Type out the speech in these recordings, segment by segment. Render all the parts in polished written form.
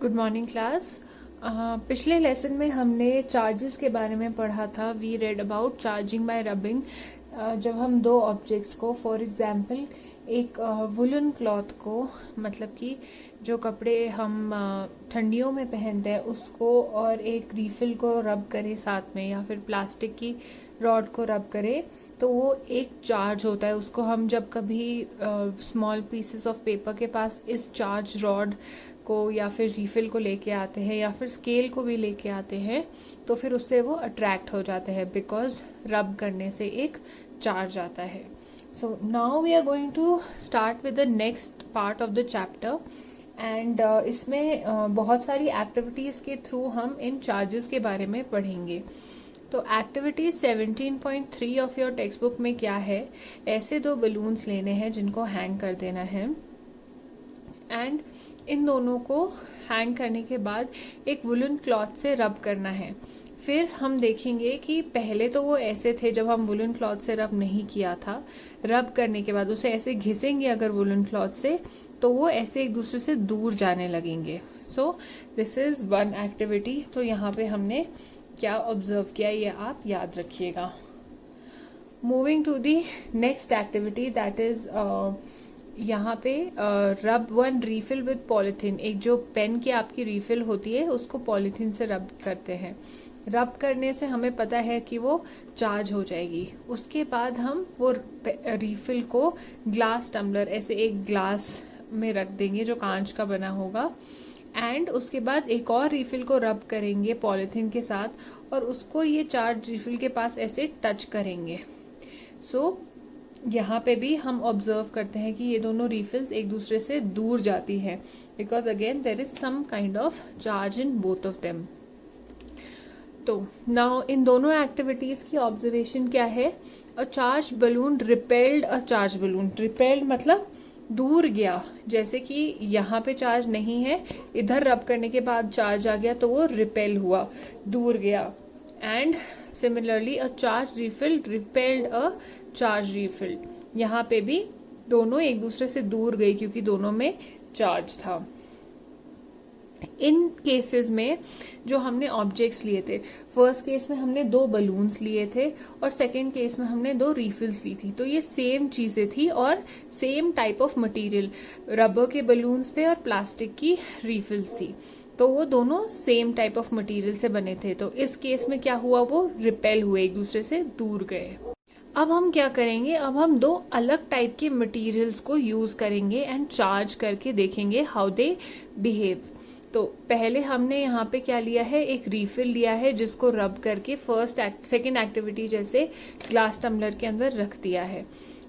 Good morning class. पिछले lesson में हमने चार्जेस के बारे में पढ़ा था। We read about charging by rubbing. जब हम दो ऑब्जेक्ट्स को, फॉर एग्जांपल एक वुलन क्लॉथ को, मतलब कि जो कपड़े हम ठंडियों में पहनते हैं उसको, और एक रीफिल को रब करें साथ में, या फिर प्लास्टिक की रॉड को रब करें, तो वो एक चार्ज होता है। उसको हम जब कभी स्मॉल पीसेस ऑफ पेपर के पास इस चार्ज रॉड को या फिर रीफिल को लेके आते हैं, या फिर स्केल को भी लेके आते हैं, तो फिर उससे वो अट्रैक्ट हो जाते हैं, बिकॉज रब करने से एक चार्ज आता है। So now we are going to start with the next part of the chapter, and इसमें बहुत सारी एक्टिविटीज के थ्रू हम इन चार्जेस के बारे में पढ़ेंगे। तो activity 17.3 of your text book में क्या है, ऐसे दो बलून्स लेने हैं जिनको हैंग कर देना है, एंड इन दोनों को हैंग करने के बाद एक वुलन क्लॉथ से रब करना है। फिर हम देखेंगे कि पहले तो वो ऐसे थे जब हम वुलन क्लॉथ से रब नहीं किया था। रब करने के बाद उसे ऐसे घिसेंगे अगर वुलन क्लॉथ से, तो वो ऐसे एक दूसरे से दूर जाने लगेंगे। So this is one activity. तो यहाँ पे हमने क्या ऑब्जर्व किया ये आप याद रखिएगा। Moving to the next activity, that is यहाँ पे रब वन रीफिल विद पॉलिथीन। एक जो पेन की आपकी रीफिल होती है उसको पॉलिथीन से रब करते हैं। रब करने से हमें पता है कि वो चार्ज हो जाएगी। उसके बाद हम वो रीफिल को ग्लास टम्बलर, ऐसे एक ग्लास में रख देंगे जो कांच का बना होगा, एंड उसके बाद एक और रीफिल को रब करेंगे पॉलिथीन के साथ, और उसको ये चार्ज रीफिल के पास ऐसे टच करेंगे। सो यहाँ पे भी हम ऑब्जर्व करते हैं कि ये दोनों रिफिल्स एक दूसरे से दूर जाती है, because again there is some kind of charge in both of them. तो नाउ इन दोनों एक्टिविटीज की ऑब्जर्वेशन क्या है, a charge balloon repelled a charge balloon. Repelled मतलब दूर गया, जैसे कि यहाँ पे चार्ज नहीं है, इधर रब करने के बाद चार्ज आ गया तो वो रिपेल हुआ, दूर गया। And similarly a charge refill repelled a charge refill. यहाँ पे भी दोनों एक दूसरे से दूर गई क्योंकि दोनों में चार्ज था। इन केसेस में जो हमने ऑब्जेक्ट्स लिए थे, फर्स्ट केस में हमने दो बलून्स लिए थे और सेकंड केस में हमने दो रिफिल्स ली थी, तो ये सेम चीजें थी और same type of material, rubber के बलून्स थे और प्लास्टिक की रिफिल्स थी, तो वो दोनों सेम टाइप ऑफ मटेरियल से बने थे। तो इस केस में क्या हुआ, वो रिपेल हुए, एक दूसरे से दूर गए। अब हम क्या करेंगे, अब हम दो अलग टाइप के मटेरियल्स को यूज करेंगे एंड चार्ज करके देखेंगे हाउ दे बिहेव। तो पहले हमने यहाँ पे क्या लिया है, एक रीफिल लिया है जिसको रब करके सेकेंड एक्टिविटी जैसे ग्लास टम्बलर के अंदर रख दिया है।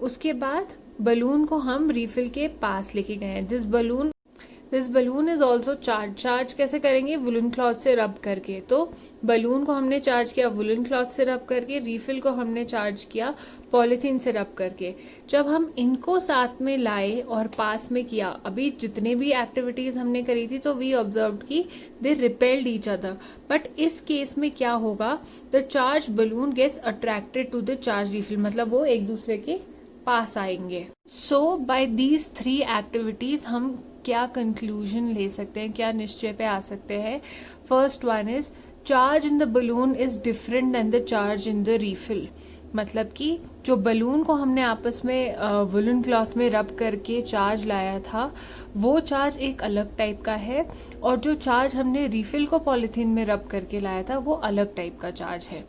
उसके बाद बलून को हम रीफिल के पास लेके गए हैं। This balloon is also charge कैसे करेंगे, वुलन क्लॉथ से रब करके। तो बलून को हमने चार्ज किया वुलन क्लॉथ से रब करके, रीफिल को हमने चार्ज किया पॉलिथीन से रब करके। जब हम इनको साथ में लाए और पास में किया, अभी जितने भी एक्टिविटीज हमने करी थी, तो वी ऑब्जर्व की they repelled each other, but इस केस में क्या होगा, the charge balloon gets attracted to the charge refill, मतलब वो एक दूसरे के पास आएंगे। So by these three activities हम क्या कंक्लूजन ले सकते हैं, क्या निश्चय पे आ सकते हैं। First one is charge in the balloon is different than the charge in the refill. मतलब कि जो बलून को हमने आपस में वुलन क्लॉथ में रब करके चार्ज लाया था, वो चार्ज एक अलग टाइप का है, और जो चार्ज हमने रीफिल को पॉलिथीन में रब करके लाया था वो अलग टाइप का चार्ज है।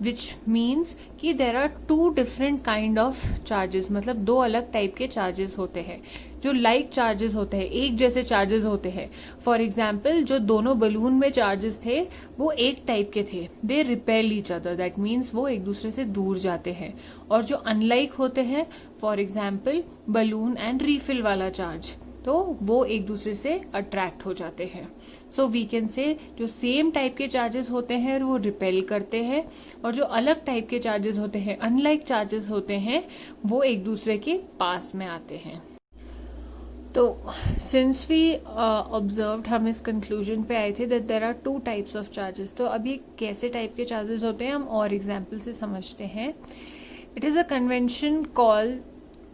विच मीन्स कि there are two different kind of charges, मतलब दो अलग टाइप के चार्जेस होते हैं। जो लाइक चार्जेस होते हैं, एक जैसे चार्जेस होते हैं, फॉर एग्जाम्पल जो दोनों बलून में चार्जेस थे वो एक टाइप के थे, they repel each other, that means वो एक दूसरे से दूर जाते हैं। और जो अनलाइक होते हैं, for example balloon and refill वाला चार्ज, तो वो एक दूसरे से अट्रैक्ट हो जाते हैं। सो वी कैन से जो सेम टाइप के चार्जेस होते हैं वो रिपेल करते हैं, और जो अलग टाइप के चार्जेस होते हैं, अनलाइक चार्जेस होते हैं, वो एक दूसरे के पास में आते हैं। तो सिंस वी ऑब्जर्व्ड, हम इस कंक्लूजन पे आए थे that there are two types of charges. तो अब ये कैसे टाइप के चार्जेस होते हैं हम और एग्जाम्पल से समझते हैं। It is a convention call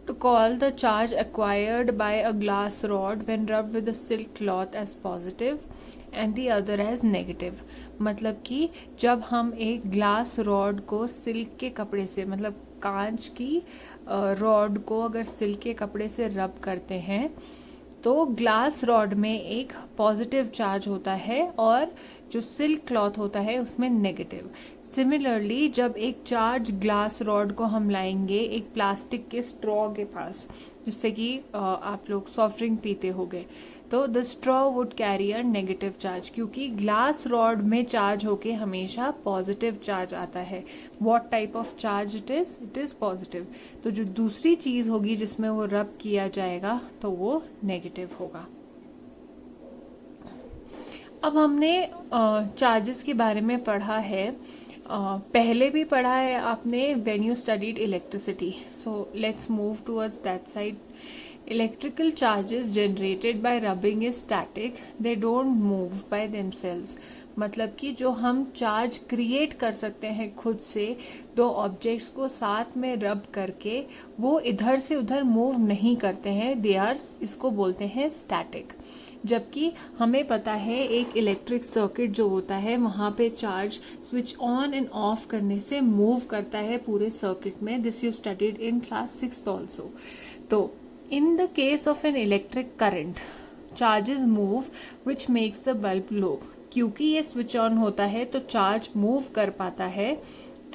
to call the charge acquired by a glass rod when rubbed with a silk cloth as positive and the other as negative. मतलब कि जब हम एक ग्लास रॉड को सिल्क के कपड़े से, मतलब कांच की रॉड को अगर सिल्क के कपड़े से रब करते हैं तो ग्लास रॉड में एक पॉजिटिव चार्ज होता है और जो सिल्क क्लॉथ होता है उसमें नेगेटिव. सिमिलरली जब एक चार्ज ग्लास रॉड को हम लाएंगे एक प्लास्टिक के स्ट्रॉ के पास, जिससे कि आप लोग सॉफ्ट ड्रिंक पीते होगे, तो the straw would carry a negative charge, क्योंकि ग्लास रॉड में चार्ज होके हमेशा पॉजिटिव चार्ज आता है. What type of charge it is positive. तो जो दूसरी चीज होगी जिसमें वो रब किया जाएगा तो वो नेगेटिव होगा. अब हमने चार्जेस के बारे में पढ़ा है, पहले भी पढ़ा है आपने when you studied electricity. So let's move towards that side. Electrical charges generated by rubbing is static. They don't move by themselves. मतलब कि जो हम चार्ज क्रिएट कर सकते हैं खुद से दो ऑब्जेक्ट्स को साथ में रब करके, वो इधर से उधर मूव नहीं करते हैं. दे आर, इसको बोलते हैं स्टैटिक. जबकि हमें पता है एक इलेक्ट्रिक सर्किट जो होता है वहां पे charge switch on end of करने से मूव करता है पूरे सर्किट में. This you studied in class 6th also. तो in the case of an electric current, charges move which makes the bulb glow. क्योंकि ये स्विच ऑन होता है तो चार्ज मूव कर पाता है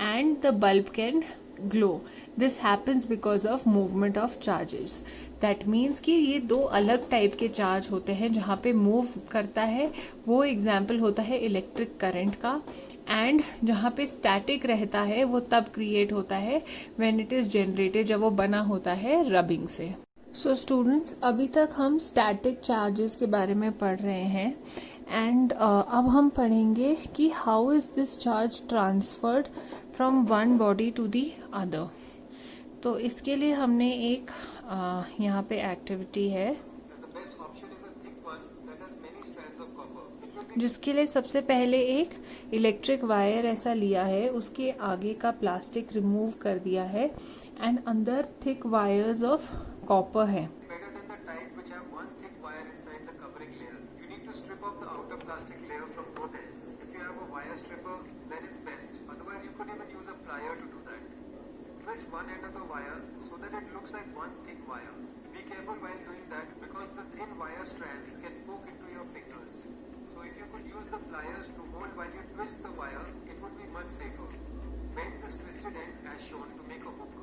and the bulb can glow. This happens because of movement of charges. That means कि ये दो अलग टाइप के चार्ज होते हैं. जहाँ पे मूव करता है वो एग्जाम्पल होता है इलेक्ट्रिक करंट का, एंड जहाँ पे स्टैटिक रहता है वो तब क्रिएट होता है व्हेन इट इज जनरेटेड, जब वो बना होता है रबिंग से. सो स्टूडेंट्स, अभी तक हम स्टैटिक चार्जेस के बारे में पढ़ रहे हैं एंड अब हम पढ़ेंगे कि how is this charge transferred from one body to the other. तो इसके लिए हमने एक यहाँ पे एक्टिविटी है जिसके लिए सबसे पहले एक इलेक्ट्रिक वायर ऐसा लिया है, उसके आगे का प्लास्टिक रिमूव कर दिया है एंड अंदर थिक वायर्स ऑफ कॉपर है. Better than the type which have one thick wire inside the covering layer. You need to strip off the outer plastic layer from both ends. If you have a wire stripper, then it's best. Otherwise, you could even use a plier to do that. Twist one end of the wire so that it looks like one thick wire. Be careful while doing that because the thin wire strands can poke into your fingers. So if you could use the pliers to hold while you twist the wire, it would be much safer. Bend this twisted end as shown to make a hook.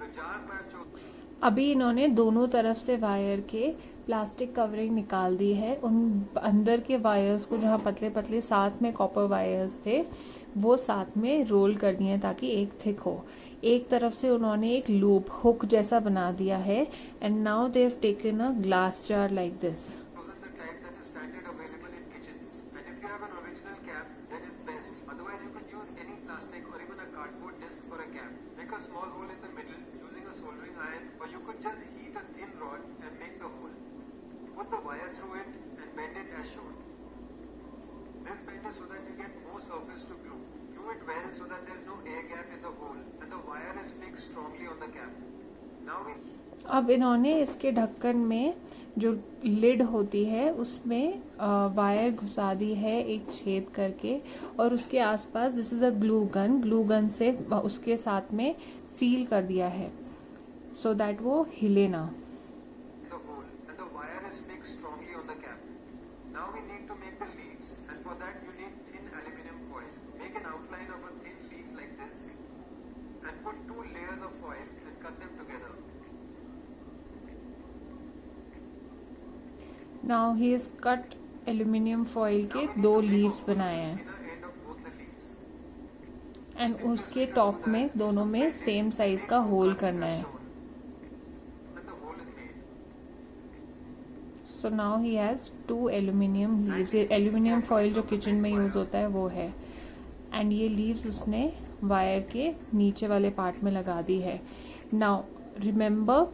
The jar I have chosen. अभी इन्होंने दोनों तरफ से wire के plastic covering निकाल दी है. उन अंदर के वायर्स को, जहाँ पतले पतले साथ में कॉपर वायर्स थे, वो साथ में रोल कर दिए ताकि एक थिक हो. एक तरफ से उन्होंने एक लूप हुक जैसा बना दिया है and now they have taken a glass jar like this. Just heat a thin rod and make the hole. Put the wire through it and bend it as shown. This bend is so that you get more surface to glue. Glue it well so that there is no air gap in the hole and the wire is fixed strongly on the cap. Now we अब इन्होंने इसके ढक्कन में जो lid होती है उसमें wire घुसा दी है एक छेद करके, और उसके आसपास this is a glue gun से उसके साथ में सील कर दिया है so that वो हिले ना. The hole and the wire is fixed strongly on the cap. Now we need to make the leaves, and for that you need thin aluminum foil. Make an outline of a thin leaf like this and put 2 layers of foil and cut them together. Now he has cut aluminium foil के 2 leaves बनाए हैं and उसके top में दोनों में same size का whole करना है. So now he has 2 aluminium leaves. Aluminium foil जो किचन में यूज होता है वो है, एंड ये लीव्स उसने वायर के नीचे वाले पार्ट में लगा दी है. नाउ रिमेम्बर,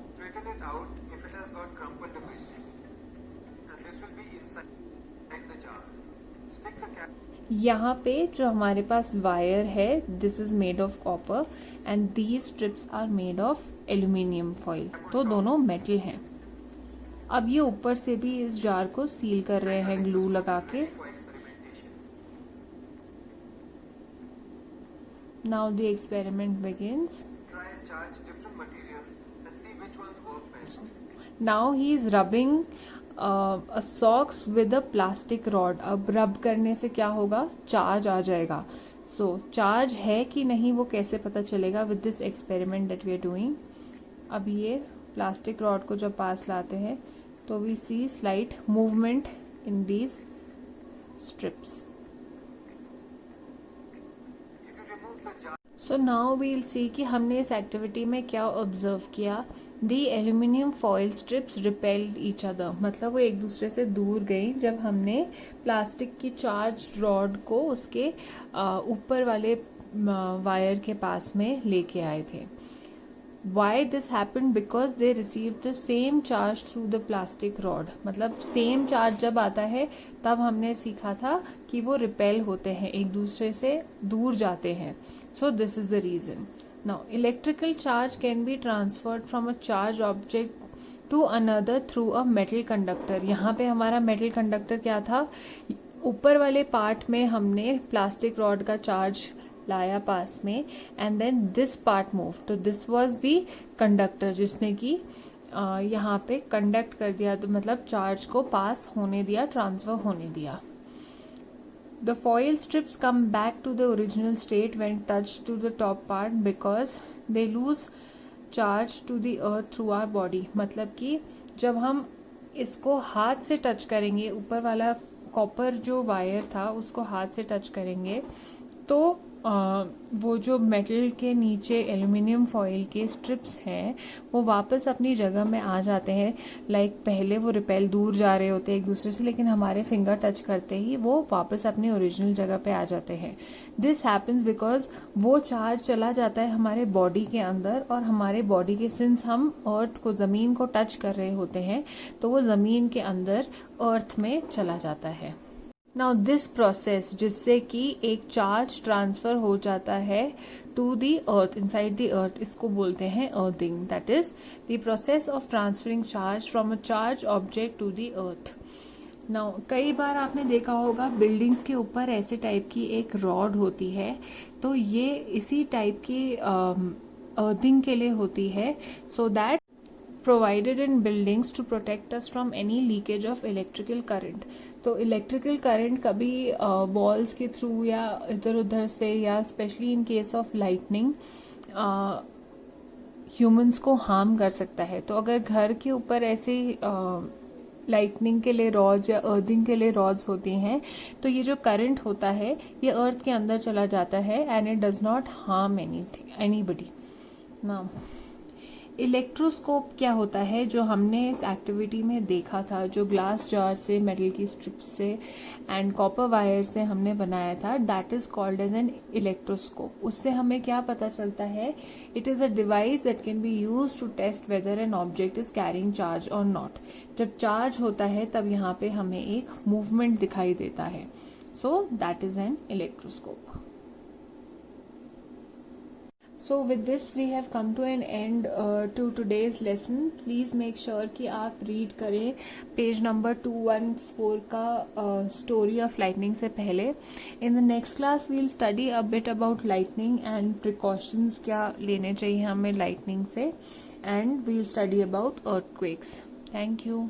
यहाँ पे जो हमारे पास वायर है, this is made of copper and these strips are made of aluminium foil, तो दोनों मेटल हैं। अब ये ऊपर से भी इस जार को सील कर रहे हैं ग्लू लगा के। For experimentation. Now the experiment begins. Try and charge different materials and see which ones work best. Now he is rubbing socks with a plastic rod. अब रब करने से क्या होगा, चार्ज आ जाएगा। सो चार्ज है कि नहीं वो कैसे पता चलेगा with this experiment that we are doing. अब ये प्लास्टिक रॉड को जब पास लाते हैं तो we see slight movement in these strips. If you remove the jar, so now we'll see कि हमने इस एक्टिविटी में क्या ऑब्जर्व किया। The aluminium foil strips repelled each other, मतलब वो एक दूसरे से दूर गई जब हमने प्लास्टिक की चार्ज रॉड को उसके ऊपर वाले वायर के पास में लेके आए थे। Why this happened? Because they received the same charge through the plastic rod. मतलब सेम चार्ज जब आता है तब हमने सीखा था कि वो रिपेल होते हैं, एक दूसरे से दूर जाते हैं। So this is the reason. Now electrical charge can be transferred from a charged object to another through a metal conductor. यहाँ पे हमारा metal conductor क्या था, ऊपर वाले पार्ट में हमने प्लास्टिक रॉड का चार्ज लाया पास में and then this part move, तो दिस वाज दी कंडक्टर जिसने कि यहाँ पे कंडक्ट कर दिया, तो मतलब चार्ज को पास होने दिया, ट्रांसफर होने दिया। The foil strips come back to the original state when touch to the top part because they lose charge to the earth through our body. मतलब कि जब हम इसको हाथ से टच करेंगे, ऊपर वाला कॉपर जो वायर था उसको हाथ से टच करेंगे तो वो जो मेटल के नीचे एल्यूमिनियम फॉइल के स्ट्रिप्स हैं वो वापस अपनी जगह में आ जाते हैं। लाइक पहले वो रिपेल दूर जा रहे होते हैं एक दूसरे से, लेकिन हमारे फिंगर टच करते ही वो वापस अपनी ओरिजिनल जगह पे आ जाते हैं। दिस हैपन्स बिकॉज वो चार्ज चला जाता है हमारे बॉडी के अंदर, और हमारे बॉडी के सिंस हम अर्थ को, जमीन को टच कर रहे होते हैं तो वो जमीन के अंदर अर्थ में चला जाता है। नाउ दिस प्रोसेस जिससे कि एक चार्ज ट्रांसफर हो जाता है to the earth, inside the अर्थ, इसको बोलते हैं earthing. That is the process of transferring charge from a charge object to the earth. Now कई बार आपने देखा होगा बिल्डिंग्स के ऊपर ऐसे टाइप की एक रॉड होती है, तो ये इसी टाइप की अर्थिंग के लिए होती है, so that provided in buildings to protect us from any leakage of electrical current। तो इलेक्ट्रिकल करंट कभी वॉल्स के थ्रू या इधर उधर से, या specially in case of lightning humans को हार्म कर सकता है। तो अगर घर के ऊपर ऐसे लाइटनिंग के लिए रॉड्स या अर्थिंग के लिए रॉड्स होती हैं तो ये जो करंट होता है ये अर्थ के अंदर चला जाता है and it does not harm anybody. Now electroscope क्या होता है, जो हमने इस एक्टिविटी में देखा था, जो ग्लास जार से, मेटल की स्ट्रिप्स से एंड कॉपर वायर से हमने बनाया था, that is called as an electroscope. उससे हमें क्या पता चलता है, it is a device that can be use to test whether an object is carrying charge और नॉट। जब चार्ज होता है तब यहाँ पे हमें एक मूवमेंट दिखाई देता है, so that is an electroscope. So with this we have come to an end to today's lesson. Please make sure कि आप read करें पेज नंबर 214 का story of lightning से पहले। In the next class we'll study a bit about lightning and precautions क्या लेने चाहिए हमें lightning से, and we'll study about earthquakes. Thank you.